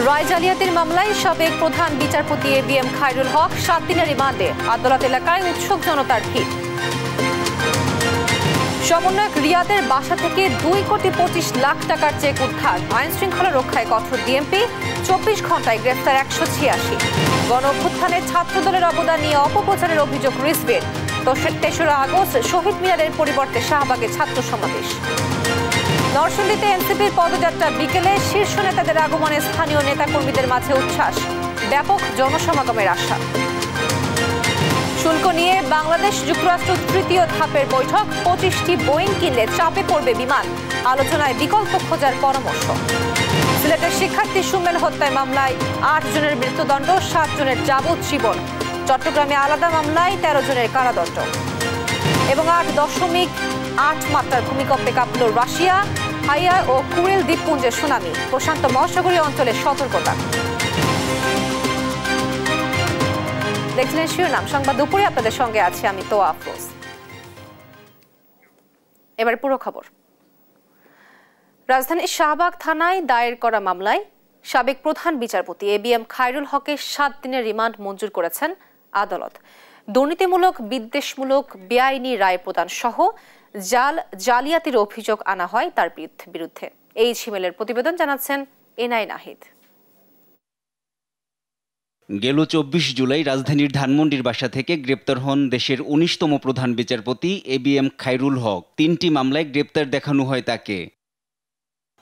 রায় জালিয়াতির মামলায় সাবেক প্রধান বিচারপতি এবিএম খায়রুল হক 7 দিনের রিমান্ডে। আদালত এলাকায় উৎসুক জনতার ভিড়। সমন্বয়ক রিয়াদের বাসা থেকে 2,25,00,000 টাকার চেক উদ্ধার। আইন শৃঙ্খলা রক্ষায় কঠোর ডিএমপি। 24 ঘন্টায় গ্রেফতার 186। গণ অভ্যুত্থানে ছাত্রদলের অবদান নিয়ে অপপ্রচারের অভিযোগ রিজভির। 3রা আগস্ট শহীদ মিনারের পরিবর্তে শাহবাগে ছাত্র সমাবেশ। নরসিংদীতে এনসিপির পদযাত্রা বিকেলে শীর্ষ নেতাদের আগমনে স্থানীয় নেতাকর্মীদের মাঝে উচ্ছ্বাস। ব্যাপক জনসমাগমের আশা। শুল্ক নিয়ে বাংলাদেশ যুক্তরাষ্ট্র তৃতীয় ধাপের বৈঠক। 25টি বোয়িং কিনলে চাপে পড়বে বিমান। আলোচনায় বিকল্প খোঁজার পরামর্শ। সিলেটের শিক্ষার্থী সুমেল হত্যায় মামলায় 8 জনের মৃত্যুদণ্ড, 7 জনের যাবজ্জীবন। চট্টগ্রামে আলাদা মামলায় 13 জনের কারাদণ্ড। এবং 8.8 মাত্রার ভূমিকম্পে কাঁপল রাশিয়া। হাইয়া ও কুরিল দ্বীপপুঞ্জে সুনামি। প্রশান্ত মহাসাগরীয় অঞ্চলে সতর্কতা। দেখছিলেন শিরোনাম সংবাদ দুপুরে। আপনাদের সঙ্গে আছি আমি তোয়া আফরোজ। এবার পুরো খবর। রাজধানীর শাহবাগ থানায় দায়ের করা মামলায় সাবেক প্রধান বিচারপতি এবিএম খায়রুল হকের 7 দিনের রিমান্ড মঞ্জুর করেছেন আদালত। দুর্নীতিমূলক, বিদ্বেষমূলক, বেআইনি রায় প্রদান সহ জালিয়াতির অভিযোগ আনা হয় তার বিরুদ্ধে। এই ঝিমেলের প্রতিবেদন জানাচ্ছেন এনআই নাহিদ। গেল 24 জুলাই রাজধানীর ধানমন্ডির বাসা থেকে গ্রেপ্তার হন দেশের 19তম প্রধান বিচারপতি এবিএম খায়রুল হক। 3টি মামলায় গ্রেপ্তার দেখানো হয় তাকে।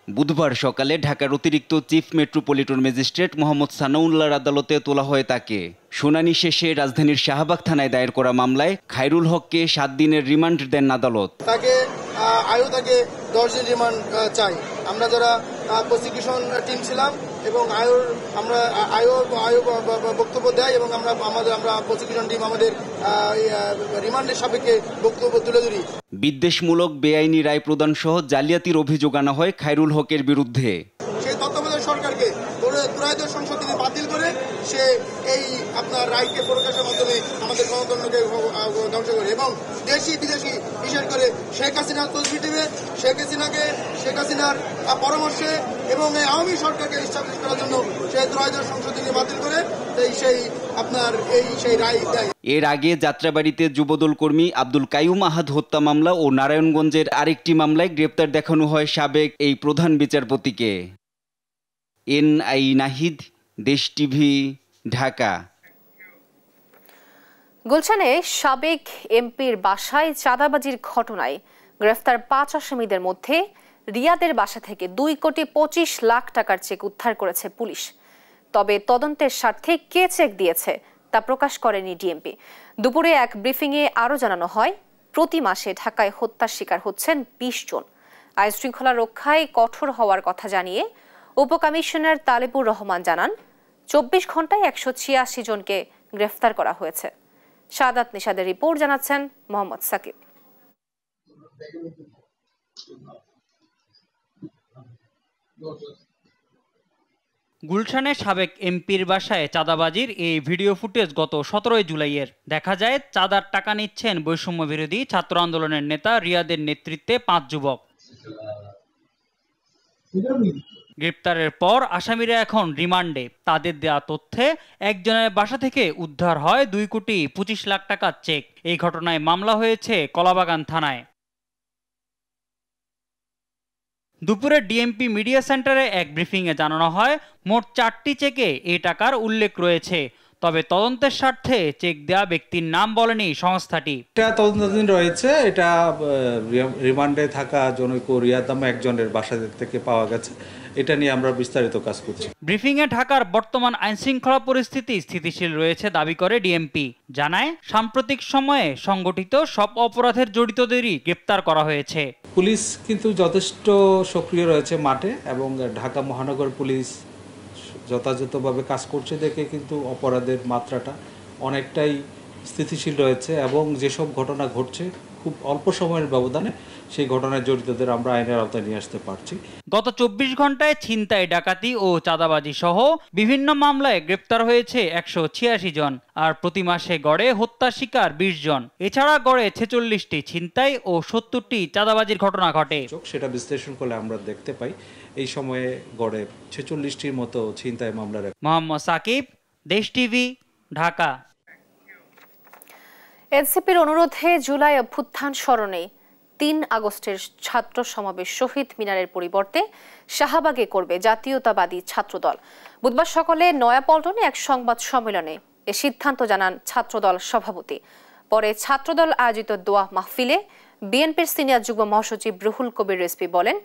বুধবার সকালে ঢাকার অতিরিক্ত চিফ মেট্রোপলিটন ম্যাজিস্ট্রেট মোহাম্মদ সানাউল্লাহর আদালতে তোলা হয় তাকে। শুনানি শেষে রাজধানীর শাহবাগ থানায় দায়ের করা মামলায় খায়রুল হককে 7 দিনের রিমান্ড দেন আদালত। তাকে 10 দিন রিমান্ড চাই। আমরা যারা প্রসিকিউশন টিম ছিলাম এবং বক্তব্য দেয় এবং আমরা প্রসিকিউশন টিম আমাদের রিমান্ডের সাপেক্ষে বক্তব্য তুলে ধরি। বিদ্বেষমূলক, বেআইনি রায় প্রদান সহ জালিয়াতির অভিযোগ আনা হয় খায়রুল হকের বিরুদ্ধে। সেই তত্ত্বাবধায়ক সরকারকে ত্রয়োদশ সংসদ তিনি বাতিল করে সে এই আপনার রায়কে প্রকাশের মাধ্যমে আমাদের গণতন্ত্রকে ধ্বংস করে এবং দেশি বিদেশি বিশেষ করে শেখ হাসিনার তসবিটিভে শেখ হাসিনার পরামর্শে এবং আওয়ামী সরকারকে ইস্টাবলিশ করার জন্য সেই ত্রয়োদশ সংসদ তিনি বাতিল করে সেই রায় দেয়। এর আগে যাত্রাবাড়িতে যুবদল কর্মী আব্দুল কাইয়ুম আহাদ হত্যা মামলা ও নারায়ণগঞ্জের আরেকটি মামলায় গ্রেপ্তার দেখানো হয় সাবেক এই প্রধান বিচারপতিকে। এনআই নাহিদ, দেশ টিভি, ঢাকা। গুলশানে সাবেক এমপির বাসায় চাঁদাবাজির ঘটনায় গ্রেফতার 5 আসামিদের মধ্যে রিয়াদের বাসা থেকে 2,25,00,000 টাকার চেক উদ্ধার করেছে পুলিশ। তবে তদন্তের স্বার্থে কে চেক দিয়েছে তা প্রকাশ করেনি ডিএমপি। দুপুরে এক ব্রিফিংয়ে আরও জানানো হয়, প্রতি মাসে ঢাকায় হত্যার শিকার হচ্ছেন 20 জন। আইন শৃঙ্খলা রক্ষায় কঠোর হওয়ার কথা জানিয়ে উপকমিশনার তালেবুর রহমান জানান, 24 ঘন্টায় 186 জনকে গ্রেফতার করা হয়েছে। সাদাত নিশাদের রিপোর্ট জানাচ্ছেন মোহাম্মদ সাকিব। গুলশানে সাবেক এমপির বাসায় চাঁদাবাজির এই ভিডিও ফুটেজ গত 17 জুলাইয়ের। দেখা যায় চাঁদার টাকা নিচ্ছেন বৈষম্য বিরোধী ছাত্র আন্দোলনের নেতা রিয়াদের নেতৃত্বে 5 যুবক। গ্রেপ্তারের পর আসামিরা এখন রিমান্ডে। তাদের দেয়া তথ্যে একজনের বাসা থেকে উদ্ধার হয় 2,25,00,000 টাকার চেক। এই ঘটনায় মামলা হয়েছে কলাবাগান থানায়। দুপুরে ডিএমপি মিডিয়া সেন্টারে এক ব্রিফিংয়ে জানানো হয়, মোট 4টি চেকে এই টাকার উল্লেখ রয়েছে। তবে তদন্তের স্বার্থে চেক দেওয়া ব্যক্তির নাম বলেনি সংস্থাটি। এটা তদন্তাধীন রয়েছে। এটা রিমান্ডে থাকা জনৈক রিয়াদ নামে একজনের বাসা থেকে পাওয়া গেছে। এটা নিয়ে আমরা বিস্তারিত কাজ করছি। ব্রিফিংয়ে ঢাকার বর্তমান আইনশৃঙ্খলা পরিস্থিতি স্থিতিশীল রয়েছে দাবি করে ডিএমপি। জানায়, সাম্প্রতিক সময়ে সংগঠিত সব অপরাধের জড়িতদেরই গ্রেপ্তার করা হয়েছে। পুলিশ কিন্তু যথেষ্ট সক্রিয় রয়েছে মাঠে এবং ঢাকা মহানগর পুলিশ যথাযথভাবে কাজ করছে দেখে কিন্তু অপরাধের মাত্রাটা অনেকটাই স্থিতিশীল রয়েছে এবং যেসব ঘটনা ঘটছে খুব অল্প সময়ের ব্যবধানে সেই ঘটনায় জড়িতদের আমরা আইনের আওতায় নিয়ে আসতে পারছি। গত 24 ঘন্টায় ছিনতাই, ডাকাতি ও চাঁদাবাজি সহ বিভিন্ন মামলায় গ্রেপ্তার হয়েছে 186 জন, আর প্রতি মাসে গড়ে হত্যা শিকার 20 জন। এছাড়া গড়ে 46টি ছিনতাই ও 70টি চাঁদাবাজির ঘটনা ঘটে। সেটা বিশ্লেষণ করলে আমরা দেখতে পাই এই সময়ে গড়ে 46টির মতো ছিনতাই মামলা। মোহাম্মদ সাকিব, দেশ টিভি, ঢাকা। এনসিপির অনুরোধে জুলাই অভ্যুত্থান স্মরণে 3 আগস্টের ছাত্র সমাবেশ শহীদ মিনারের পরিবর্তে শাহবাগে করবে জাতীয়তাবাদী ছাত্রদল। বুধবার সকালে নয়াপল্টনে এক সংবাদ সম্মেলনে এ সিদ্ধান্ত জানান ছাত্রদল সভাপতি। পরে ছাত্রদল আয়োজিত দোয়া মাহফিলে বিএনপির সিনিয়র যুগ্ম মহাসচিব রুহুল কবির রিজভী বলেন,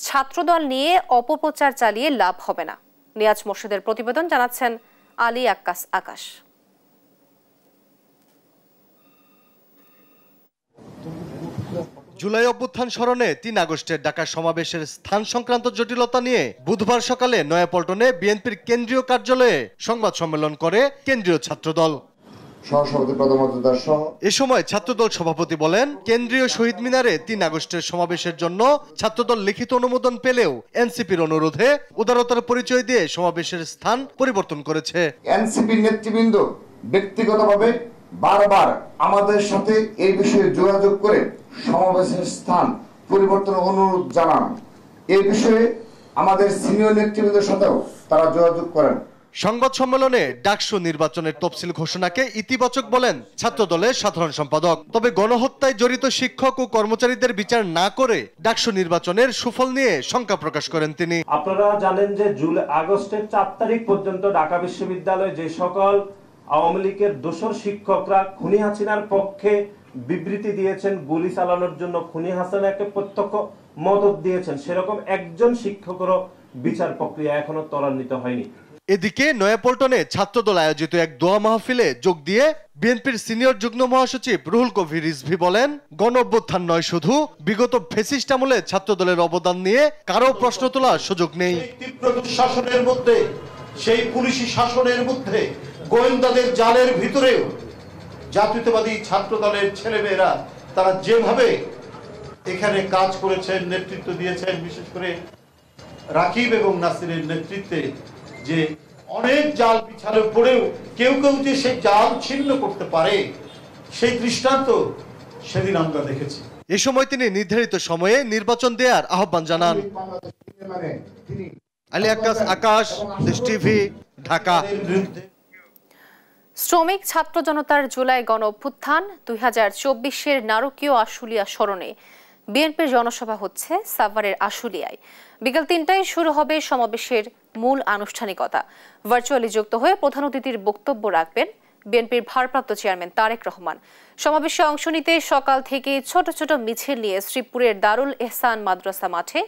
ছাত্রদল নিয়ে অপপ্রচার চালিয়ে লাভ হবে না। নিয়াজ মোর্শেদের প্রতিবেদন, জানাচ্ছেন আলী আক্কাস আকাশ। জুলাই অভ্যুত্থান স্মরণে 3 আগস্টের ঢাকা সমাবেশের স্থান সংক্রান্ত জটিলতা নিয়ে বুধবার সকালে নয়াপল্টনে বিএনপির কেন্দ্রীয় কার্যালয়ে সংবাদ সম্মেলন করে কেন্দ্রীয় ছাত্রদল। এ সময় ছাত্রদল সভাপতি বলেন, কেন্দ্রীয় শহীদ মিনারে 3 আগস্টের সমাবেশের জন্য ছাত্রদল লিখিত অনুমোদন পেলেও এনসিপির অনুরোধে উদারতার পরিচয় দিয়ে সমাবেশের স্থান পরিবর্তন করেছে। এনসিপির নেতৃবৃন্দ ব্যক্তিগতভাবে বারবার আমাদের সাথে এই বিষয়ে যোগাযোগ করে সমাবেশের স্থান পরিবর্তনের অনুরোধ জানান। এই বিষয়ে আমাদের সিনিয়র নেতৃবৃন্দের সাথেও তারা যোগাযোগ করেন। সংবাদ সম্মেলনে ডাকসু নির্বাচনের তফসিল ঘোষণাকে ইতিবাচক বলেন ছাত্রদলের সাধারণ সম্পাদক। তবে গণহত্যায় জড়িত শিক্ষক ও কর্মচারীদের বিচার না করে ডাকসু নির্বাচনের সুফল নিয়ে শঙ্কা প্রকাশ করেন তিনি। আপনারা জানেন যে জুলাই আগস্টের 4 তারিখ পর্যন্ত ঢাকা বিশ্ববিদ্যালয়ে যে সকল আওয়ামী লীগের দোসর শিক্ষকরা খুনি হাসিনার পক্ষে বিবৃতি দিয়েছেন, গুলি চালানোর জন্য খুনি হাসিনাকে প্রত্যক্ষ মদত দিয়েছেন, সেরকম একজন শিক্ষকেরও বিচার প্রক্রিয়া এখনো ত্বরান্বিত হয়নি। এদিকে নয়াপল্টনে ছাত্রদল আয়োজিত এক দোয়া মাহফিলে যোগ দিয়ে বিএনপির সিনিয়র যুগ্ম মহাসচিব রুহুল কবির রিজভী বলেন, গণ অভ্যুত্থান নয়, শুধু বিগত ফ্যাসিস্ট আমলে ছাত্রদলের অবদান নিয়ে কারো প্রশ্ন তোলার সুযোগ নেই। তীব্র দুঃশাসনের মধ্যে, সেই পুলিশি শাসনের মধ্যে, গোয়েন্দাদের জালের ভিতরেও জাতীয়তাবাদী ছাত্রদলের ছেলেমেয়েরা তারা যেভাবে এখানে কাজ করেছেন, নেতৃত্ব দিয়েছেন, বিশেষ করে রাকিব এবং নাসিরের নেতৃত্বে, যে অনেক জাল বিছানো পড়েও কেউ কেউ যে সেই জাল ছিন্ন করতে পারে, সেই দৃষ্টান্ত সেদিন আমরা দেখেছি। এ সময় তিনি নির্ধারিত সময়ে নির্বাচন দেওয়ার আহ্বান জানান। আলী আক্কাস আকাশ, দেশ টিভি, ঢাকা। শ্রমিক ছাত্র জনতার জুলাই গণ অভ্যুত্থান 2024-এর নারকীয় আশুলিয়া স্মরণে বিএনপির জনসভা হচ্ছে সাভারের আশুলিয়ায়। বিকেল 3টায় শুরু হবে সমাবেশের মূল আনুষ্ঠানিকতা। ভার্চুয়ালি যুক্ত হয়ে প্রধান অতিথির বক্তব্য রাখবেন বিএনপির ভারপ্রাপ্ত চেয়ারম্যান তারেক রহমান। সমাবেশে অংশ নিতে সকাল থেকে ছোট ছোট মিছিল নিয়ে শ্রীপুরের দারুল এহসান মাদ্রাসা মাঠে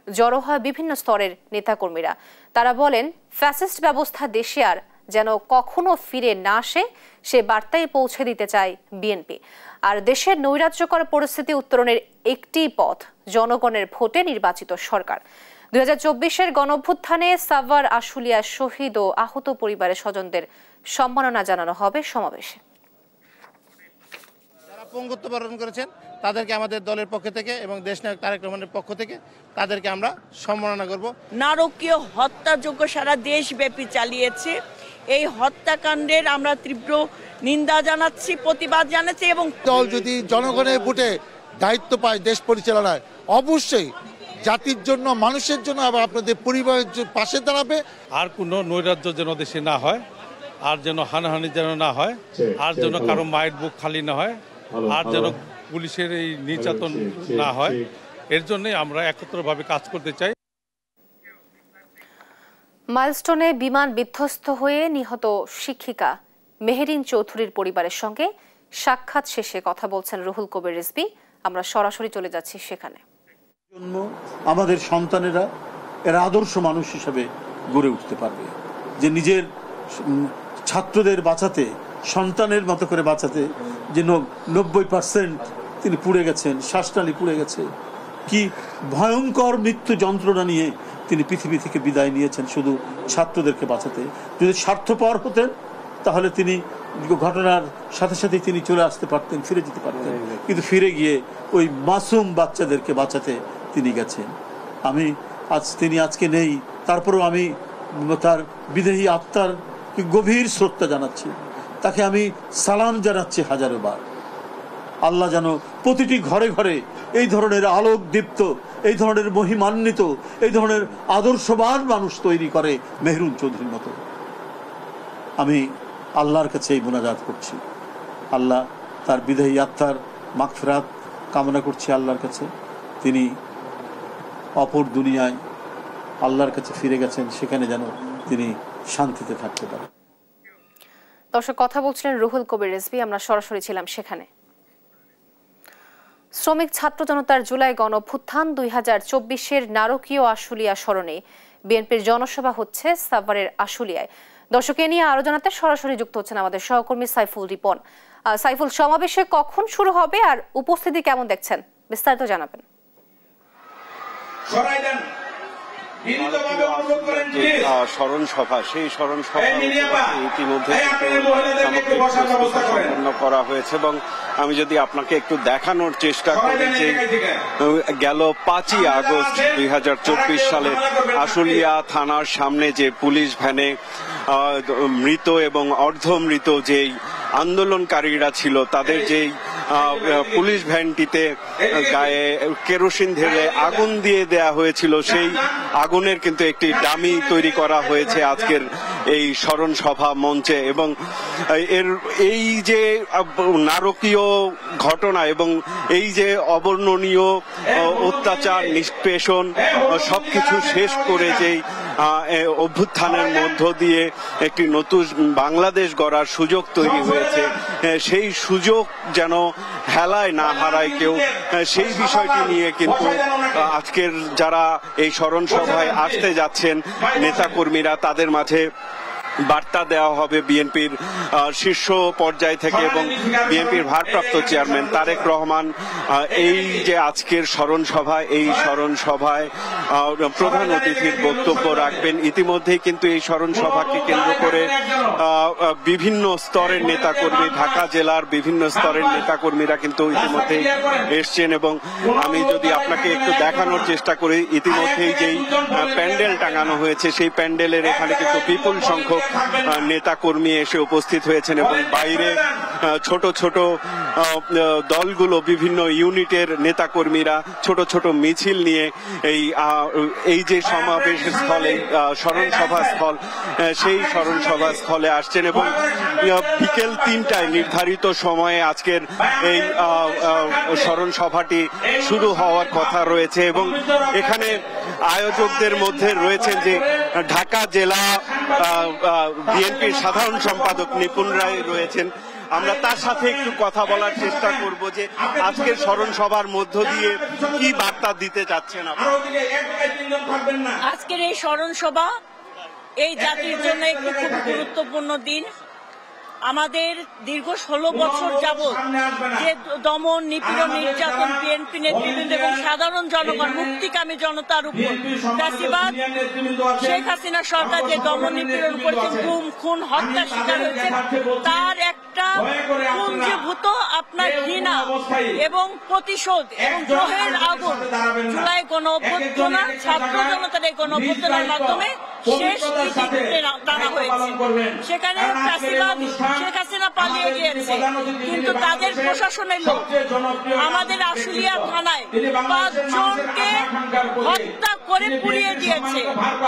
জড়ো হয় বিভিন্ন স্তরের নেতাকর্মীরা। তারা বলেন, ফ্যাসিস্ট ব্যবস্থা দেশে আর যেন কখনো ফিরে না আসে, সে বার্তাই পৌঁছে দিতে চায় বিএনপি। আর দেশের নৈরাজ্যকর পরিস্থিতি উত্তরণের একটি পথ জনগণের ভোটে নির্বাচিত সরকার। 2024-এর গণঅভ্যুত্থানে সাভার আশুলিয়া শহীদ ও আহত পরিবারের স্বজনদের সম্মাননা জানানো হবে সমাবেশে। যারা পঙ্গুত্ব বরণ করেছেন তাদেরকে আমাদের দলের পক্ষ থেকে এবং দেশনায়ক তারেক রহমানের পক্ষ থেকে তাদেরকে আমরা সম্মাননা করব। নারকীয় হত্যাযজ্ঞ সারা দেশব্যাপী চালিয়েছে। এই হত্যাকাণ্ডের আমরা তীব্র নিন্দা জানাচ্ছি, প্রতিবাদ জানাচ্ছি। এবং দল যদি জনগণের ভোটে দায়িত্ব পায় দেশ পরিচালনায়, অবশ্যই জাতির জন্য, মানুষের জন্য, আবার আপনাদের পরিবারের পাশে দাঁড়াবে। আর কোনো নৈরাজ্য যেন দেশে না হয়, আর যেন হানাহানি যেন না হয়, আর যেন কারো মায়ের বুক খালি না হয়, আর যেন পুলিশের এই নির্যাতন না হয়, এর জন্যই আমরা একত্রভাবে কাজ করতে চাই। মাইলস্টোনে বিমান বিধ্বস্ত হয়ে নিহত শিক্ষিকা মেহেরিন চৌধুরীর পরিবারের সঙ্গে সাক্ষাৎ শেষে কথা বলছেন রুহুল কবির রিজভী। আমরা সরাসরি চলে যাচ্ছি সেখানে। আমাদের সন্তানেরা এরা আদর্শ মানুষ হিসেবে গড়ে উঠতে পারবে, যে নিজের ছাত্রদের বাঁচাতে, সন্তানের মতো করে বাঁচাতে, যে 90% তিনি পুড়ে গেছেন, শ্বাসনালী পুড়ে গেছে, কি ভয়ঙ্কর মৃত্যু যন্ত্রণা নিয়ে তিনি পৃথিবী থেকে বিদায় নিয়েছেন শুধু ছাত্রদেরকে বাঁচাতে। যদি স্বার্থপর হতেন তাহলে তিনি ঘটনার সাথে সাথে তিনি চলে আসতে পারতেন, ফিরে যেতে পারতেন, কিন্তু ফিরে গিয়ে ওই মাসুম বাচ্চাদেরকে বাঁচাতে তিনি গেছেন। তিনি আজকে নেই, তারপরেও আমি তার বিদেহী আত্মার গভীর শ্রদ্ধা জানাচ্ছি, তাকে আমি সালাম জানাচ্ছি হাজারো বার। আল্লাহ যেন প্রতিটি ঘরে ঘরে এই ধরনের আলোক দীপ্ত, এই ধরনের মহিমান্বিত, এই ধরনের আদর্শবান মানুষ তৈরি করে মেহরুন চৌধুরীর মতো। আমি আল্লাহর কাছে এই মুনাজাত করছি, আল্লাহ তার বিদেহী আত্মার মাগফিরাত কামনা করছি আল্লাহর কাছে। তিনি অপর দুনিয়ায় আল্লাহর কাছে ফিরে গেছেন, সেখানে যেন তিনি শান্তিতে থাকতে পারেন। দর্শক, কথা বলছিলেন রুহুল কবির রিজভী, আমরা সরাসরি ছিলাম সেখানে। শ্রমিক ছাত্র জনতার জুলাই গণঅভ্যুত্থান 2024-এর নারকীয় আশুলিয়া স্মরণে বিএনপির জনসভা হচ্ছে সাভারের আশুলিয়ায়। দর্শক, এ নিয়ে আরো জানাতে সরাসরি যুক্ত হচ্ছেন আমাদের সহকর্মী সাইফুল রিপন। সাইফুল, সমাবেশে কখন শুরু হবে আর উপস্থিতি কেমন দেখছেন, বিস্তারিত জানাবেন। স্মরণ সভা, সেই স্মরণ সভা ইতিমধ্যে সম্পন্ন করা হয়েছে এবং আমি যদি আপনাকে একটু দেখানোর চেষ্টা করি যে গেল 5ই আগস্ট 2024 সালে আশুলিয়া থানার সামনে যে পুলিশ ভ্যানে মৃত এবং অর্ধমৃত যেই আন্দোলনকারীরা ছিল তাদের যেই পুলিশ ভ্যানটিতে গায়ে কেরোসিন ঢেলে আগুন দিয়ে দেয়া হয়েছিল, সেই আগুনের কিন্তু একটি ডামি তৈরি করা হয়েছে আজকের এই স্মরণ সভা মঞ্চে। এবং এই যে নারকীয় ঘটনা এবং এই যে অবর্ণনীয় অত্যাচার, নিষ্পেষণ সবকিছু শেষ করে যেই অভ্যুত্থানের মধ্য দিয়ে একটি নতুন বাংলাদেশ গড়ার সুযোগ তৈরি হয়েছে, সেই সুযোগ যেন হেলায় না হারায় কেউ, সেই বিষয়টি নিয়ে কিন্তু আজকের যারা এই স্মরণ সভায় আসতে যাচ্ছেন নেতাকর্মীরা, তাদের মাঝে বার্তা দেওয়া হবে বিএনপির শীর্ষ পর্যায় থেকে এবং বিএনপির ভারপ্রাপ্ত চেয়ারম্যান তারেক রহমান এই যে আজকের স্মরণ সভা, এই স্মরণ সভায় প্রধান অতিথির বক্তব্য রাখবেন। ইতিমধ্যেই কিন্তু এই স্মরণ সভাকে কেন্দ্র করে বিভিন্ন স্তরের নেতাকর্মী, ঢাকা জেলার বিভিন্ন স্তরের নেতাকর্মীরা কিন্তু ইতিমধ্যেই এসছেন এবং আমি যদি আপনাকে একটু দেখানোর চেষ্টা করি, ইতিমধ্যেই যেই প্যান্ডেল টাঙানো হয়েছে সেই প্যান্ডেলের এখানে কিন্তু বিপুল সংখ্যক নেতাকর্মী এসে উপস্থিত হয়েছেন এবং বাইরে ছোট ছোট দলগুলো, বিভিন্ন ইউনিটের নেতাকর্মীরা ছোট ছোট মিছিল নিয়ে এই যে সমাবেশ স্থলে, স্মরণ সভা স্থল, সেই স্মরণ সভা স্থলে আসছেন এবং বিকেল 3টায় নির্ধারিত সময়ে আজকের এই স্মরণ সভাটি শুরু হওয়ার কথা রয়েছে। এবং এখানে আয়োজকদের মধ্যে রয়েছেন যে ঢাকা জেলা বিএনপির সাধারণ সম্পাদক নিপুণ রায় রয়েছেন, আমরা তার সাথে একটু কথা বলার চেষ্টা করব যে আজকের স্মরণ সভার মধ্য দিয়ে কি বার্তা দিতে চাচ্ছেন আপনি। আজকের এই স্মরণ সভা এই জাতির জন্য একটি খুব গুরুত্বপূর্ণ দিন। আমাদের দীর্ঘ 16 বছর যাবৎ যে দমন, নিপীড়ন, নির্যাতন বিএনপি নেতৃবৃন্দ এবং সাধারণ জনগণ, মুক্তিকামী জনতার উপর ফ্যাসিবাদ শেখ হাসিনা সরকার যে দমন নিপীড়ন করেছেন, গুম, খুন, হত্যার শিকার হয়েছে, তার একটা পুঞ্জীভূত আপনার ঘৃণা এবং প্রতিশোধ এবং দ্রোহের আগুন জুলাই গণঅভ্যুত্থান, ছাত্র জনতার এই গণঅভ্যুত্থানের মাধ্যমে শেষ কৃতিত্বে টানা হয়েছে। সেখানে ফ্যাসিবাদ শেখ হাসিনা পালিয়ে গিয়েছে, কিন্তু তাদের প্রশাসনের লোক আমাদের আশুলিয়া থানায় 5 জনকে হত্যা করে পুড়িয়ে দিয়েছে।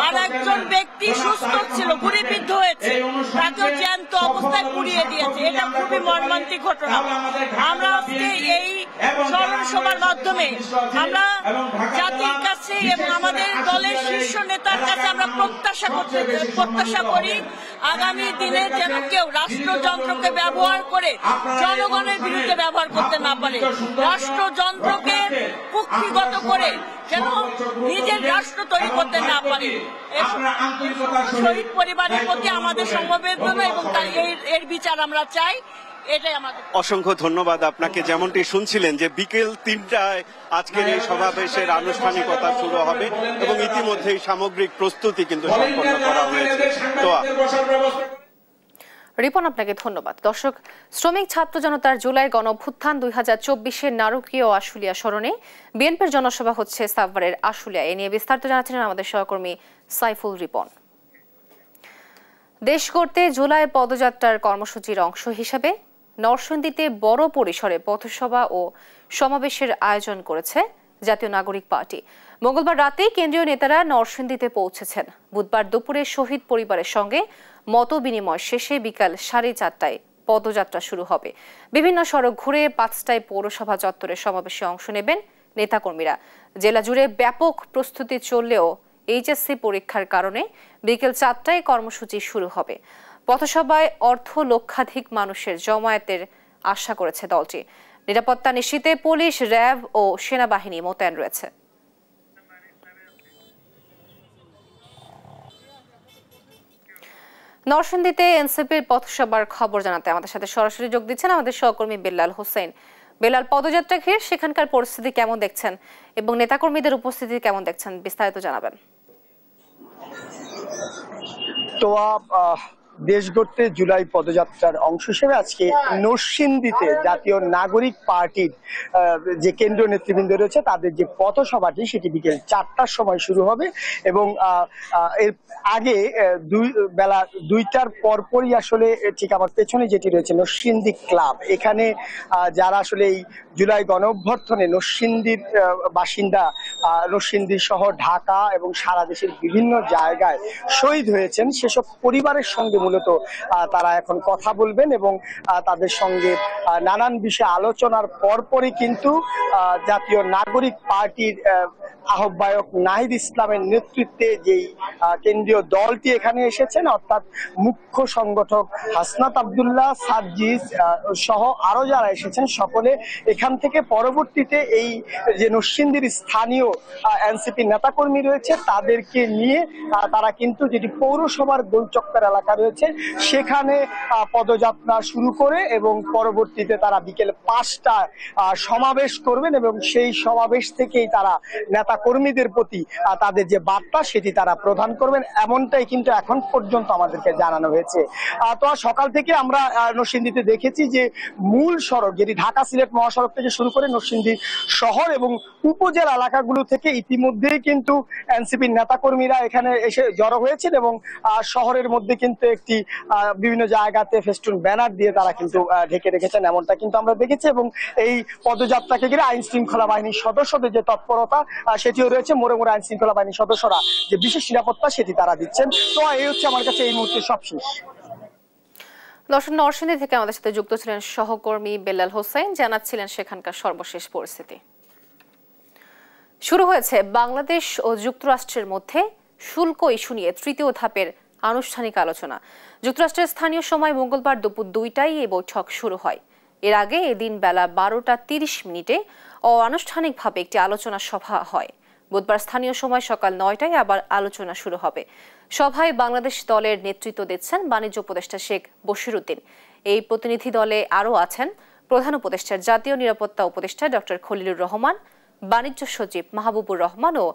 আর একজন ব্যক্তি সুস্থ ছিল, গুলিবিদ্ধ হয়েছে, তাকেও জ্যান্ত অবস্থায় পুড়িয়ে দিয়েছে। এটা খুবই মর্মান্তিক ঘটনা। আমরা আজকে এই স্মরণ সভার মাধ্যমে আমরা জাতির কাছে এবং আমাদের দলের শীর্ষ নেতার কাছে আমরা প্রত্যাশা করি আগামী দিনে যেন কেউ রাষ্ট্রযন্ত্রকে ব্যবহার করে জনগণের বিরুদ্ধে ব্যবহার করতে না পারে, রাষ্ট্রযন্ত্রকে কুক্ষিগত করে যেন নিজের রাষ্ট্র তৈরি করতে না পারে। শহীদ পরিবারের প্রতি আমাদের সমবেদনা এবং এর বিচার আমরা চাই। অসংখ্য ধন্যবাদ আপনাকে। যেমনটি শুনছিলেন যে বিকেল 3টায় আজকের এই সমাবেশের আনুষ্ঠানিকতা শুরু হবে এবং ইতিমধ্যেই সামগ্রিক প্রস্তুতি কিন্তু সম্পন্ন করা হয়েছে। তো রিপন, আপনাকে ধন্যবাদ। দর্শক, শ্রমিক ছাত্র জনতার জুলাই গণঅভ্যুত্থান 2024-এর নারকীয় আশুলিয়া স্মরণে বিএনপির জনসভা হচ্ছে সাভারের আশুলিয়া। এ নিয়ে বিস্তারিত জানাচ্ছেন আমাদের সহকর্মী সাইফুল রিপন। দেশ গড়তে জুলাই পদযাত্রার কর্মসূচির অংশ হিসেবে নরসিংদীতে বড় পরিসরে পথসভা ও সমাবেশের আয়োজন করেছে জাতীয় নাগরিক পার্টি। মঙ্গলবার রাতে কেন্দ্রীয় নেতারা নরসিংদীতে পৌঁছেছেন। বুধবার দুপুরে শহীদ পরিবারের সঙ্গে মত বিনিময় শেষে বিকাল 4:30টায় পদযাত্রা শুরু হবে। বিভিন্ন সড়ক ঘুরে 5টায় পৌরসভা চত্বরে সমাবেশে অংশ নেবেন নেতাকর্মীরা। জেলা জুড়ে ব্যাপক প্রস্তুতি চললেও এইচএসসি পরীক্ষার কারণে বিকেল 4টায় কর্মসূচি শুরু হবে। পথসভায় লক্ষাধিক মানুষের জমায়েতের আশা করেছে দলটি। নিরাপত্তা নিশ্চিতে পুলিশ, র্যাব ও সেনাবাহিনী মোতায়েন রয়েছে। নরসিংদীতে এনসিপির পথসভার খবর জানাতে আমাদের সাথে সরাসরি যোগ দিচ্ছেন আমাদের সহকর্মী বেল্লাল হোসেন। বেলাল, পদযাত্রা ঘিরে সেখানকার পরিস্থিতি কেমন দেখছেন এবং নেতাকর্মীদের উপস্থিতি কেমন দেখছেন, বিস্তারিত জানাবেন। তো দেশ গড়তে জুলাই পদযাত্রার অংশ হিসেবে আজকে নরসিংদীতে জাতীয় নাগরিক পার্টির যে কেন্দ্রীয় নেতৃবৃন্দ রয়েছে তাদের যে পথসভাটি সেটি বিকেল 4টার সময় শুরু হবে এবং এর আগে বেলা 2টার পরপরই আসলে ঠিক আমার পেছনে যেটি রয়েছে নরসিংদী ক্লাব, এখানে যারা আসলে এই জুলাই গণঅভ্যুত্থানে নরসিংদীর বাসিন্দা, নরসিংদী সহ ঢাকা এবং সারা দেশের বিভিন্ন জায়গায় শহীদ হয়েছেন সেসব পরিবারের সঙ্গে মূলত তারা এখন কথা বলবেন এবং তাদের সঙ্গে নানান বিষয়ে আলোচনার পরপরই কিন্তু জাতীয় নাগরিক পার্টির আহ্বায়ক নাহিদ ইসলামের নেতৃত্বে যেই কেন্দ্রীয় দলটি এখানে এসেছেন, অর্থাৎ মুখ্য সংগঠক হাসনাত আব্দুল্লাহ, সাজ্জিস সহ আরো যারা এসেছেন সকলে এখান থেকে পরবর্তীতে এই যে নরসিংদীর স্থানীয় এনসিপি নেতাকর্মী রয়েছে তাদেরকে নিয়ে তারা কিন্তু যেটি পৌরসভার গোলচক্কর এলাকা রয়েছে সেখানে পদযাত্রা শুরু করে এবং পরবর্তীতে তারা বিকেল 5টায় সমাবেশ করবেন এবং সেই সমাবেশ থেকেই তারা নেতা কর্মীদের প্রতি তাদের যে বার্তা সেটি তারা প্রদান করবেন, এমনটাই কিন্তু এখন পর্যন্ত আমাদেরকে জানানো হয়েছে। তো সকাল থেকে আমরা নরসিংদীতে দেখেছি যে মূল সড়ক যেটি ঢাকা সিলেট মহাসড়ক থেকে শুরু করে নরসিংদী শহর এবং উপজেলা এলাকাগুলো থেকে ইতিমধ্যেই কিন্তু এনসিপির নেতাকর্মীরা এখানে এসে জড়ো হয়েছেন এবং শহরের মধ্যে কিন্তু একটি বিভিন্ন জায়গাতে ফেস্টুন ব্যানার দিয়ে তারা কিন্তু ঢেকে রেখেছেন, এমনটা কিন্তু আমরা দেখেছি। এবং এই পদযাত্রাকে ঘিরে আইন শৃঙ্খলা বাহিনীর সদস্যদের যে তৎপরতা সেটিও রয়েছে, মোড়ে মোড়ে আইন শৃঙ্খলা বাহিনীর সদস্যরা যে বিশেষ নিরাপত্তা সেটি তারা দিচ্ছেন। তো এই হচ্ছে আমার কাছে এই মুহূর্তে সবশেষ। দর্শক, নরসিংদী থেকে আমাদের সাথে যুক্ত ছিলেন সহকর্মী বেল্লাল হোসেন, জানাচ্ছিলেন সেখানকার সর্বশেষ পরিস্থিতি। শুরু হয়েছে বাংলাদেশ ও যুক্তরাষ্ট্রের মধ্যে শুল্ক ইস্যু নিয়ে তৃতীয় ধাপের আনুষ্ঠানিক আলোচনা। যুক্তরাষ্ট্রের স্থানীয় সময় মঙ্গলবার দুপুর 2টায় এই বৈঠক শুরু হয়। এর আগে এদিন বেলা 12:30 অনানুষ্ঠানিকভাবে একটি আলোচনা সভা হয়। বুধবার স্থানীয় সময় সকাল 9টায় আবার আলোচনা শুরু হবে। সভায় বাংলাদেশ দলের নেতৃত্ব দিচ্ছেন বাণিজ্য উপদেষ্টা শেখ বশিরউদ্দিন। এই প্রতিনিধি দলে আরও আছেন প্রধান উপদেষ্টা, জাতীয় নিরাপত্তা উপদেষ্টা ডক্টর খলিলুর রহমান, বাণিজ্য সচিব মাহবুবুর রহমান ও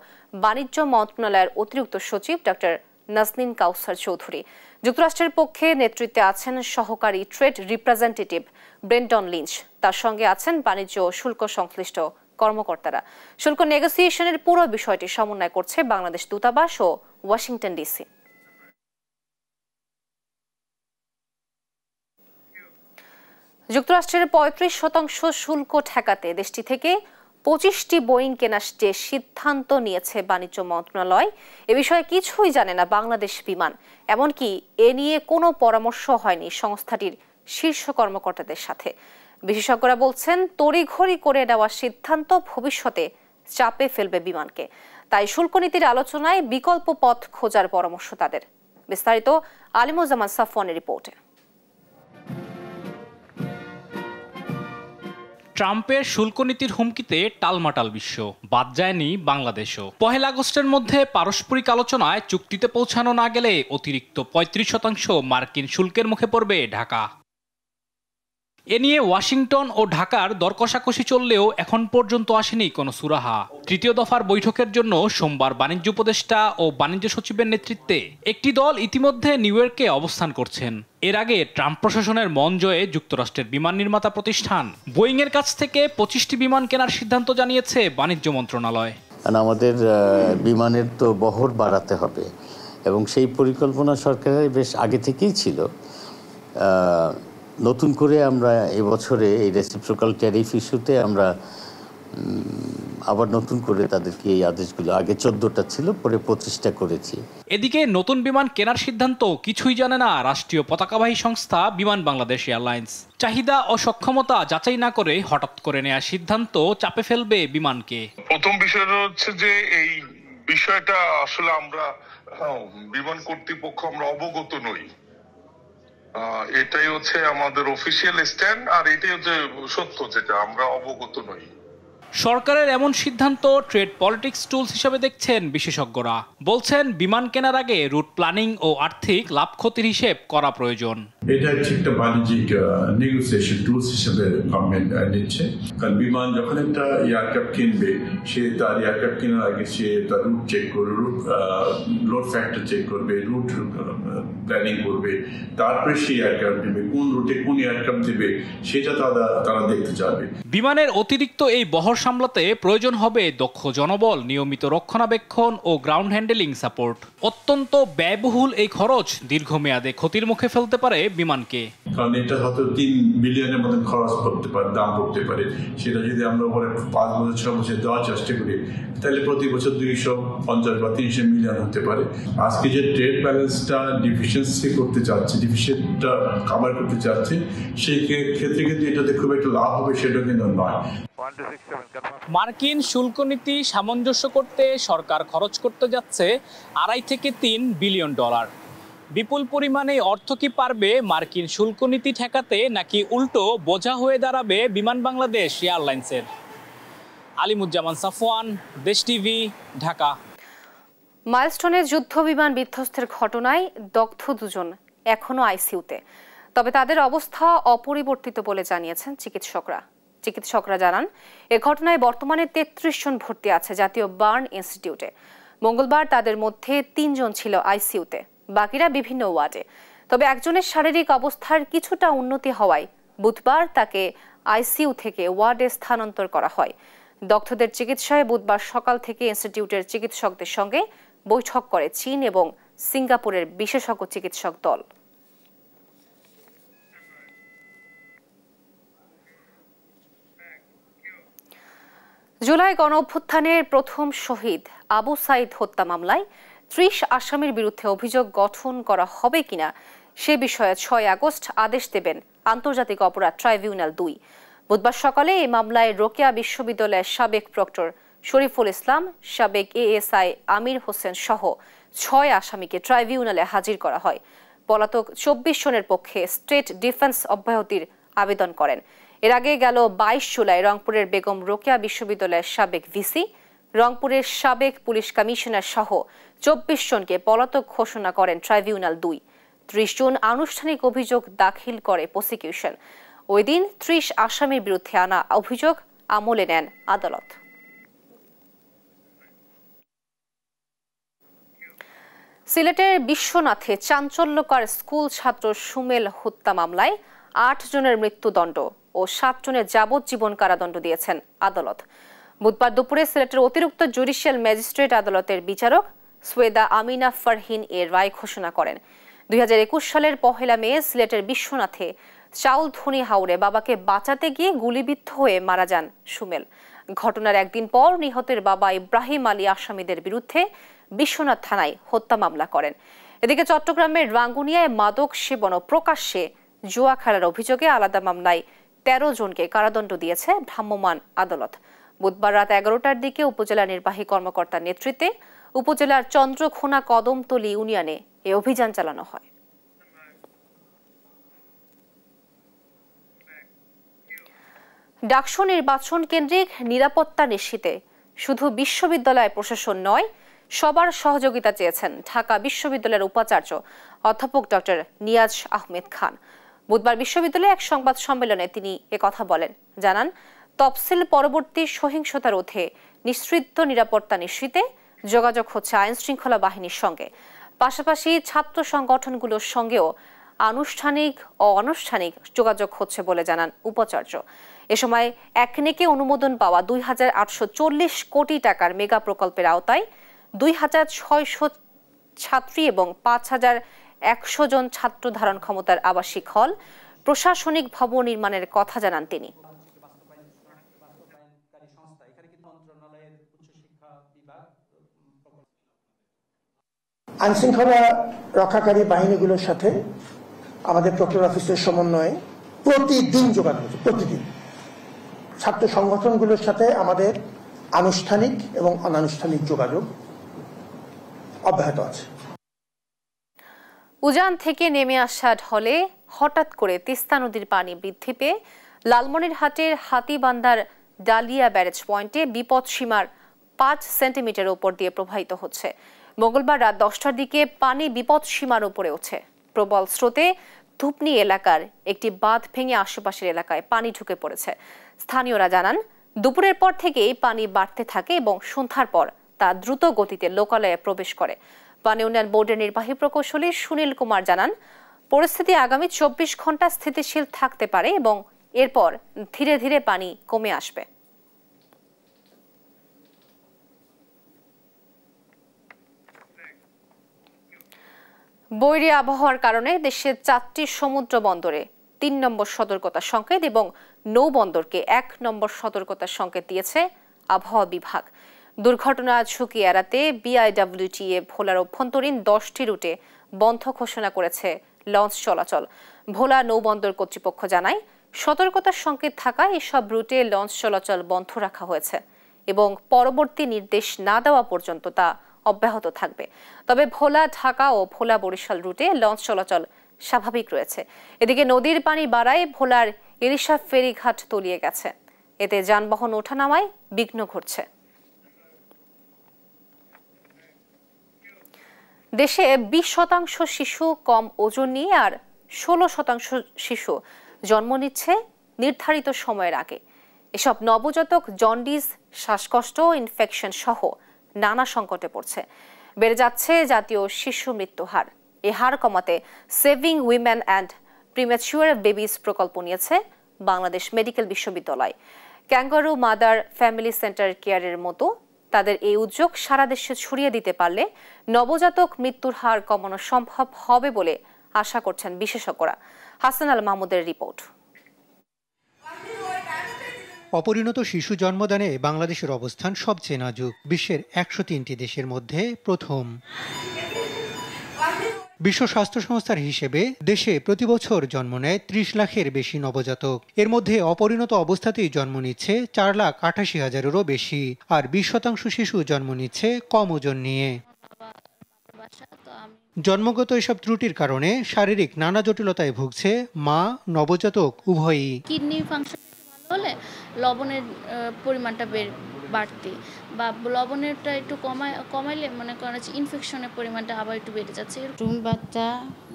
বাণিজ্য মন্ত্রণালয়ের অতিরিক্ত সচিব ডক্টর নাজনীন কাউসার চৌধুরী। যুক্তরাষ্ট্রের পক্ষে নেতৃত্বে আছেন সহকারী ট্রেড রিপ্রেজেন্টেটিভ ব্রেন্টন লিঞ্চ, তার সঙ্গে আছেন বাণিজ্য ও শুল্ক সংশ্লিষ্ট কর্মকর্তারা। শুল্ক নেগোসিয়েশনের পুরো বিষয়টি সমন্বয় করছে বাংলাদেশ দূতাবাস ও ওয়াশিংটন ডিসি। যুক্তরাষ্ট্রের 35% শুল্ক ঠেকাতে দেশটি থেকে 25টি বোয়িং কেনার যে সিদ্ধান্ত নিয়েছে বাণিজ্য মন্ত্রণালয়, এ বিষয়ে কিছুই জানে না বাংলাদেশ বিমান। এমনকি এ নিয়ে কোনো পরামর্শ হয়নি সংস্থাটির শীর্ষ কর্মকর্তাদের সাথে। বিশেষজ্ঞরা বলছেন তড়িঘড়ি করে নেওয়া সিদ্ধান্ত ভবিষ্যতে চাপে ফেলবে বিমানকে। তাই শুল্ক নীতির আলোচনায় বিকল্প পথ খোঁজার পরামর্শ তাদের। বিস্তারিত আলিমুজ্জামান সাফওয়ানের রিপোর্টে। ট্রাম্পের শুল্ক নীতির হুমকিতে টালমাটাল বিশ্ব, বাদ যায়নি বাংলাদেশও। 1 আগস্টের মধ্যে পারস্পরিক আলোচনায় চুক্তিতে পৌঁছানো না গেলে অতিরিক্ত 35% মার্কিন শুল্কের মুখে পড়বে ঢাকা। এ নিয়ে ওয়াশিংটন ও ঢাকার দর কষাকষি চললেও এখন পর্যন্ত আসেনি কোনো সুরাহা। তৃতীয় দফার বৈঠকের জন্য সোমবার বাণিজ্য উপদেষ্টা ও বাণিজ্য সচিবের নেতৃত্বে একটি দল ইতিমধ্যে নিউ ইয়র্কে অবস্থান করছেন। এর আগে ট্রাম্প প্রশাসনের মন জয়ে যুক্তরাষ্ট্রের বিমান নির্মাতা প্রতিষ্ঠান বোয়িংয়ের কাছ থেকে 25টি বিমান কেনার সিদ্ধান্ত জানিয়েছে বাণিজ্য মন্ত্রণালয়। আমাদের বিমানের তো বহর বাড়াতে হবে এবং সেই পরিকল্পনা সরকারের বেশ আগে থেকেই ছিল। নতুন করে আমরা এবছরে এই রেসিপ্রোকাল ট্যারিফ ইস্যুতে আমরা আবার নতুন করে তাদেরকে এই আদেশগুলো, আগে 14টা ছিল, পরে 25টা করেছি। এদিকে নতুন বিমান কেনার সিদ্ধান্ত কিছুই জানে না রাষ্ট্রীয় পতাকাবাহী সংস্থা বিমান বাংলাদেশ এয়ারলাইন্স। চাহিদা ও সক্ষমতা যাচাই না করে হঠাৎ করে নেওয়া সিদ্ধান্ত চাপে ফেলবে বিমানকে। প্রথম বিষয়টা হচ্ছে যে এই বিষয়টা আসলে আমরা বিমান কর্তৃপক্ষ আমরা অবগত নই, এটাই হচ্ছে আমাদের অফিসিয়াল স্ট্যান্ড, আর এটাই হচ্ছে সত্য, যেটা আমরা অবগত নই। সরকারের এমন সিদ্ধান্ত ট্রেড পলিটিক্স টুলস হিসেবে দেখছেন বিশেষজ্ঞরা। বলছেন বিমান কেনার আগে রুট প্ল্যানিং ও আর্থিক লাভ ক্ষতির হিসেব করা প্রয়োজন। এটা একটা বাণিজ্যিক নেগোসিয়েশন টুলস হিসেবে গভর্নমেন্ট নিচ্ছে, কারণ বিমান যখন একটা এয়ারক্রাফট কিনবে, সে তার এয়ারক্রাফট কেনার আগে সে তার রুট চেক করবে, রুট লোড ফ্যাক্টর চেক করবে, রুট প্ল্যানিং করবে, তারপরে সেই এয়ারক্রাফট নেবে, কোন রুটে কোন এয়ারক্রাফট দেবে সেটা তারা দেখতে যাবে। বিমানের অতিরিক্ত এই বহর সামলাতে প্রয়োজন হবে দক্ষ জনবল, নিয়মিত রক্ষণাবেক্ষণ ও গ্রাউন্ড হ্যান্ডেলিং সাপোর্ট। অত্যন্ত ব্যয়বহুল এই খরচ দীর্ঘমেয়াদে ক্ষতির মুখে ফেলতে পারে বিমানকে। কারণ এটা হয়তো 3 বিলিয়নের মতন খরচ করতে পারে, দাম পড়তে পারে। সেটা যদি আমরা পরে 5 বছর 6 বছর দেওয়ার চেষ্টা করি, তাহলে প্রতি বছর 250 বা 300 মিলিয়ন হতে পারে। আজকে যে ট্রেড ব্যালেন্সটা ডিফিসিয়েন্সি করতে চাচ্ছে, ডিফিসিয়েন্টটা কাভার করতে চাচ্ছে, সেই ক্ষেত্রে কিন্তু এটাতে খুব একটা লাভ হবে সেটা কিন্তু নয়। মার্কিন শুল্ক নীতি সামঞ্জস্য করতে সরকার খরচ করতে যাচ্ছে 2.5 থেকে 3 বিলিয়ন ডলার। বিপুল পরিমাণে অর্থ কি পারবে মার্কিন শুল্ক নীতি ঠেকাতে, নাকি উল্টো বোঝা হয়ে দাঁড়াবে বিমান বাংলাদেশ এয়ারলাইন্সের? আলিমুজ্জামান সাফওয়ান, দেশ টিভি, ঢাকা। মাইলস্টোনে যুদ্ধ বিমান বিধ্বস্তের ঘটনায় দগ্ধ 2 জন এখনো আইসিইউতে, তবে তাদের অবস্থা অপরিবর্তিত বলে জানিয়েছেন চিকিৎসকরা জানান এ ঘটনায় বর্তমানে 33 জন ভর্তি আছে জাতীয় বার্ন ইনস্টিটিউটে। মঙ্গলবার তাদের মধ্যে 3 জন ছিল আইসিইউতে, বাকিরা বিভিন্ন ওয়ার্ডে। তবে একজনের শারীরিক অবস্থার কিছুটা উন্নতি হওয়ায় বুধবার তাকে আইসিইউ থেকে ওয়ার্ডে স্থানান্তর করা হয়। দগ্ধদের চিকিৎসায় বুধবার সকাল থেকে ইনস্টিটিউটের চিকিৎসকদের সঙ্গে বৈঠক করে চীন এবং সিঙ্গাপুরের বিশেষজ্ঞ চিকিৎসক দল। জুলাই গণঅভ্যুত্থানের প্রথম শহীদ আবু সাইদ হত্যা মামলায় 30 আসামির বিরুদ্ধে অভিযোগ গঠন করা হবে কিনা সে বিষয়ে 6 আগস্ট আদেশ দেবেন আন্তর্জাতিক অপরাধ ট্রাইব্যুনাল 2। বুধবার সকালে এই মামলায় রোকেয়া বিশ্ববিদ্যালয়ের সাবেক প্রক্টর শরীফুল ইসলাম, সাবেক এএসআই আমির হোসেন সহ 6 আসামিকে ট্রাইব্যুনালে হাজির করা হয়। পলাতক 24 জনের পক্ষে স্টেট ডিফেন্স অব্যাহতির আবেদন করেন। এর আগে গেল 22 জুলাই রংপুরের বেগম রোকেয়া বিশ্ববিদ্যালয়ের সাবেক ভিসি, রংপুরের সাবেক পুলিশ কমিশনার সহ 24 জনকে পলাতক ঘোষণা করেন ট্রাইব্যুনাল 2। 30 জুন আনুষ্ঠানিক অভিযোগ দাখিল করে প্রসিকিউশন। ওই দিন 30 আসামির বিরুদ্ধে আনা অভিযোগ আমলে নেন আদালত। সিলেটের বিশ্বনাথে চাঞ্চল্যকর স্কুল ছাত্র সুমেল হত্যা মামলায় 8 জনের মৃত্যুদণ্ড ও 7 জনের যাবজ্জীবন কারাদণ্ড দিয়েছেন আদালত। বুধবার দুপুরে সিলেটের অতিরিক্ত জুডিশিয়াল ম্যাজিস্ট্রেট আদালতের বিচারক সৈয়দা আমিনা ফারহিন এর রায় ঘোষণা করেন। 2021 সালের 1 মে সিলেটের বিশ্বনাথে চাউল ধনী হাওরে বাবাকে বাঁচাতে গিয়ে গুলিবিদ্ধ হয়ে মারা যান সুমেল। ঘটনার একদিন পর নিহতের বাবা ইব্রাহিম আলী আসামিদের বিরুদ্ধে বিশ্বনাথ থানায় হত্যা মামলা করেন। এদিকে চট্টগ্রামের রাঙ্গুনিয়ায় মাদক সেবন ও প্রকাশ্যে জুয়া খেলার অভিযোগে আলাদা মামলায় 13 জনকে কারাদণ্ড দিয়েছে ভ্রাম্যমাণ আদালত। বুধবার রাত 11টার দিকে উপজেলা নির্বাহী কর্মকর্তার নেতৃত্বে উপজেলার চন্দ্রখোনা কদমতলী ইউনিয়নে এ অভিযান চালানো হয়। ডাকসু নির্বাচন কেন্দ্রিক নিরাপত্তা নিশ্চিতে শুধু বিশ্ববিদ্যালয় প্রশাসন নয়, সবার সহযোগিতা চেয়েছেন ঢাকা বিশ্ববিদ্যালয়ের উপাচার্য অধ্যাপক ডক্টর নিয়াজ আহমেদ খান। বুধবার বিশ্ববিদ্যালয়ে এক সংবাদ সম্মেলনে তিনি একথা বলেন। জানান, তফসিল পরবর্তী সহিংসতা রোধে নিশ্চিত নিরাপত্তা নিশ্চিতে যোগাযোগ হচ্ছে আইন শৃঙ্খলা বাহিনীর সঙ্গে। পাশাপাশি ছাত্র সংগঠনগুলোর সঙ্গেও আনুষ্ঠানিক ও অনানুষ্ঠানিক যোগাযোগ হচ্ছে বলে জানান উপাচার্য। এ সময় একনেকে অনুমোদন পাওয়া ২,৮৪০ কোটি টাকার মেগা প্রকল্পের আওতায় ২,৬০০ ছাত্রী এবং ৫,১০০ জন ছাত্র ধারণ ক্ষমতার আবাসিক হল, প্রশাসনিক ভবন নির্মাণের কথা জানান তিনি। আইনশৃঙ্খলা রক্ষাকারী বাহিনীগুলোর সাথে আমাদের প্রক্টর অফিসের সমন্বয়ে প্রতিদিন যোগাযোগ, প্রতিদিন ছাত্র সংগঠনগুলোর সাথে আমাদের আনুষ্ঠানিক এবং অনানুষ্ঠানিক যোগাযোগ অব্যাহত আছে। উজান থেকে নেমে আসা ঢলে হঠাৎ করে তিস্তা নদীর পানি বৃদ্ধি পেয়ে লালমনিরহাটের হাতীবান্ধার ডালিয়া ব্যারেজ পয়েন্টে বিপদ সীমার ৫ সেন্টিমিটার উপর দিয়ে প্রবাহিত হচ্ছে। মঙ্গলবার রাত 10টার দিকে পানি বিপদ সীমার উপরে ওঠে। প্রবল স্রোতে ধুপনি এলাকার একটি বাঁধ ভেঙে আশেপাশের এলাকায় পানি ঢুকে পড়েছে। স্থানীয়রা জানান, দুপুরের পর থেকেই পানি বাড়তে থাকে এবং সন্ধ্যার পর তা দ্রুত গতিতে লোকালয়ে প্রবেশ করে। পানি উন্নয়ন বোর্ডের নির্বাহী প্রকৌশলী সুনীল কুমার জানান, পরিস্থিতি আগামী 24 ঘন্টা স্থিতিশীল থাকতে পারে এবং এরপর ধীরে ধীরে পানি কমে আসবে। বৈরী আবহাওয়ার কারণে দেশের 4টি সমুদ্র বন্দরে 3 নম্বর সতর্কতা সংকেত এবং নৌবন্দরকে 1 নম্বর সতর্কতা সংকেত দিয়েছে আবহাওয়া বিভাগ। দুর্ঘটনা ঝুঁকি এড়াতে বিআইডব্লিউটিএ ভোলার অভ্যন্তরীণ 10টি রুটে বন্ধ ঘোষণা করেছে লঞ্চ চলাচল। ভোলা নৌবন্দর কর্তৃপক্ষ জানায়, সতর্কতার সংকেত থাকায় এসব রুটে লঞ্চ চলাচল বন্ধ রাখা হয়েছে এবং পরবর্তী নির্দেশ না দেওয়া পর্যন্ত তা অব্যাহত থাকবে। তবে ভোলা ঢাকা ও ভোলা বরিশাল রুটে লঞ্চ চলাচল স্বাভাবিক রয়েছে। এদিকে নদীর পানি বাড়ায় ভোলার ইলিশা ফেরিঘাট তলিয়ে গেছে। এতে যানবাহন ওঠানামায় বিঘ্ন ঘটছে। দেশে 20% শিশু কম ওজন নিয়ে আর 16% শিশু জন্ম নিচ্ছে নির্ধারিত সময়ের আগে। এসব নবজাতক জন্ডিস, শ্বাসকষ্ট, ইনফেকশন সহ নানা সংকটে পড়ছে। বেড়ে যাচ্ছে জাতীয় শিশু মৃত্যু হার। এ হার কমাতে saving women and premature babies প্রকল্প নিয়েছে বাংলাদেশ মেডিকেল বিশ্ববিদ্যালয়। ক্যাঙ্গারু মাদার ফ্যামিলি সেন্টার কেয়ারের মতো তাদের এই উদ্যোগ সারা দেশে ছড়িয়ে দিতে পারলে নবজাতক মৃত্যুর হার কমানো সম্ভব হবে বলে আশা করছেন বিশেষজ্ঞরা। হাসান আল মাহমুদের রিপোর্ট। অপরিণত শিশু জন্মদানে বাংলাদেশের অবস্থান সবচেয়ে নাজুক। বিশ্বের 103টি দেশের মধ্যে প্রথম। বিশ্ব স্বাস্থ্য সংস্থার হিসেবে দেশে প্রতি বছর জন্ম নেয় 30 লাখের বেশি নবজাতক। এর মধ্যে অপরিণত অবস্থাতেই জন্ম নিচ্ছে 4,88,000-এরও বেশি, আর 20% শিশু জন্ম নিচ্ছে কম ওজন নিয়ে। জন্মগত এসব ত্রুটির কারণে শারীরিক নানা জটিলতায় ভুগছে মা, নবজাতক উভয়ই। কিডনি ফাংশন হলে লবণের পরিমাণটা বাড়তি বা লবণেরটা একটু কমাইলে মনে করেন ইনফেকশনের পরিমাণটা আবার একটু বেড়ে যাচ্ছে।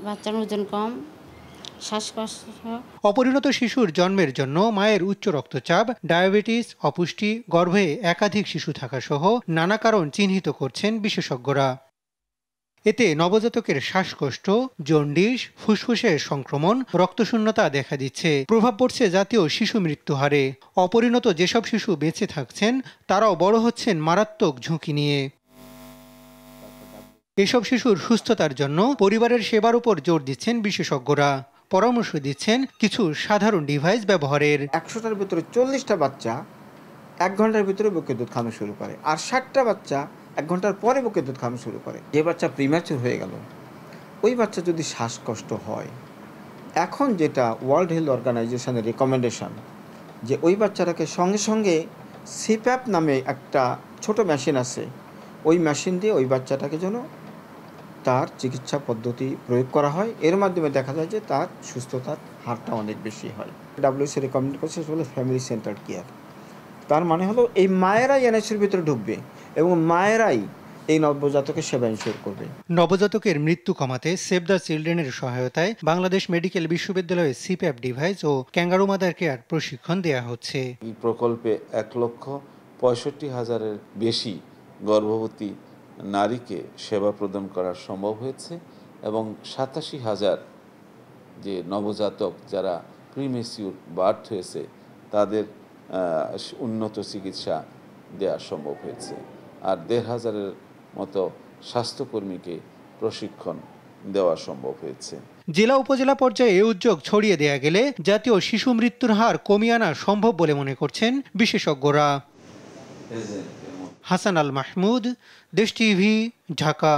বাচ্চার ওজন কম, শ্বাসকষ্ট। অপরিণত শিশুর জন্মের জন্য মায়ের উচ্চ রক্তচাপ, ডায়াবেটিস, অপুষ্টি, গর্ভে একাধিক শিশু থাকা সহ নানা কারণ চিহ্নিত করছেন বিশেষজ্ঞরা। এতে নবজাতকের শ্বাসকষ্ট, জন্ডিস, ফুসফুসের সংক্রমণ, রক্তশূন্যতা দেখা দিচ্ছে। প্রভাব পড়ছে জাতীয় শিশু মৃত্যু হারে। অপরিণত যেসব শিশু বেঁচে থাকছেন তারাও বড় হচ্ছেন মারাত্মক ঝুঁকি নিয়ে। এসব শিশুর সুস্থতার জন্য পরিবারের সেবার উপর জোর দিচ্ছেন বিশেষজ্ঞরা। পরামর্শ দিচ্ছেন কিছু সাধারণ ডিভাইস ব্যবহারের। 100টার ভিতরে 40টা বাচ্চা 1 ঘন্টার ভিতরে বুকের দুধ খাওয়ানো শুরু করে, আর 60টা বাচ্চা 1 ঘন্টার পরে বুকের দুধ খাওয়ানো শুরু করে। যে বাচ্চা প্রিম্যাচুর হয়ে গেল, ওই বাচ্চা যদি শ্বাসকষ্ট হয়, এখন যেটা ওয়ার্ল্ড হেলথ অর্গানাইজেশনের রিকমেন্ডেশন যে ওই বাচ্চাটাকে সঙ্গে সঙ্গে সিপ্যাপ নামে একটা ছোট মেশিন আছে, ওই মেশিন দিয়ে ওই বাচ্চাটাকে যেন তার চিকিৎসা পদ্ধতি প্রয়োগ করা হয়। এর মাধ্যমে দেখা যায় যে তার সুস্থতার হারটা অনেক বেশি হয়। ডাব্লিউএইচও রেকমেন্ড করছে সেটা হলো ফ্যামিলি সেন্টার কেয়ার। তার মানে হলো এই মায়েরাই এনএইচসির ভিতরে ঢুকবে এবং মায়েরাই এই নবজাতকের সেবা ইনশিওর করবে। নবজাতকের মৃত্যু কমাতে সেভ দ্য চিলড্রেনের সহায়তায় বাংলাদেশ মেডিকেল বিশ্ববিদ্যালয়ে সিপ্যাপ ডিভাইস ও ক্যাঙ্গারু মাদার কেয়ার প্রশিক্ষণ দেওয়া হচ্ছে। এই প্রকল্পে 1,65,000-এর বেশি গর্ভবতী নারীকে সেবা প্রদান করা সম্ভব হয়েছে এবং 87,000 যে নবজাতক যারা প্রিমেচিউর বার্থ হয়েছে তাদের উন্নত চিকিৎসা দেওয়া সম্ভব হয়েছে। আর 1,500-এর মতো স্বাস্থ্যকর্মীকে প্রশিক্ষণ দেওয়া সম্ভব হয়েছে। জেলা উপজেলা পর্যায়ে এই উদ্যোগ ছড়িয়ে দেয়া গেলে জাতীয় শিশু মৃত্যুর হার কমিয়ে আনা সম্ভব বলে মনে করছেন বিশেষজ্ঞরা। হাসান আল মাহমুদ, দেশ টিভি, ঢাকা।